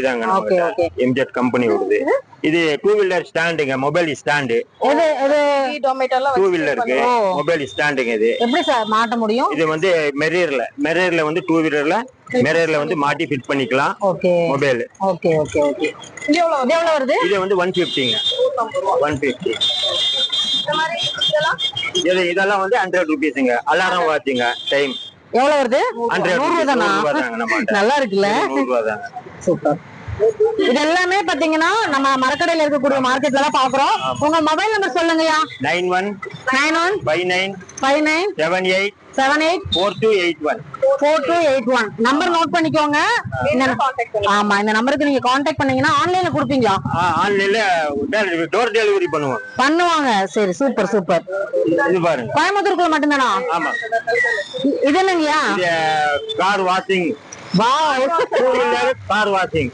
இதாங்க ஓகே நம்ம okay. எம்ஜெட் company வருது. இது டூ வீலர் ஸ்டாண்டுங்க, மொபைல் ஸ்டாண்டு. இது இது டூ வீலருக்கு ஓ. மொபைல் ஸ்டாண்டுங்க இது. எப்படி சார் மாட்ட முடியும்? இது வந்து மெரேர்ல வந்து டூ வீலர்ல மெரேர்ல வந்து மாட்டி ஃபிட் பண்ணிக்கலாம். Okay mobile okay okay okay. இது எவ்வளவு வருது? இது வந்து 150ங்க. 150. இதெல்லாம் வந்து 100 ருபீஸ்ங்க. அலாரம் வாட்சுங்க, டைம் எவ்வளவு வருது? 100 100 ரூபாய் தானா? தாங்க நம்மள்ட்ட. நல்லா இருக்குல்ல? 100 ரூபாய் தாங்க. சூப்பர். இது எல்லாமே பாத்தீங்கன்னா நம்ம மரக்கடையில இருக்கக்கூடிய மார்க்கெட்ல தான் பாக்குறோம். உங்க மொபைல் நம்பர் சொல்லுங்கயா. 91 91 59 59 78 78 4281. 4281 நம்பர் நோட் பண்ணிக்கோங்க. ஆமா, இந்த நம்பருக்கு நீங்க கான்டாக்ட் பண்ணீங்கன்னா ஆன்லைன்ல கொடுப்பீங்களா? ஆன்லைன்ல டோர் டெலிவரி பண்ணுவாங்க. சரி, சூப்பர் சூப்பர். இது பாருங்க, கோயம்புத்தூருக்குள்ள மட்டும்தானா? ஆமா. இது என்னங்கய்யா? Car washing, wow. Car washing.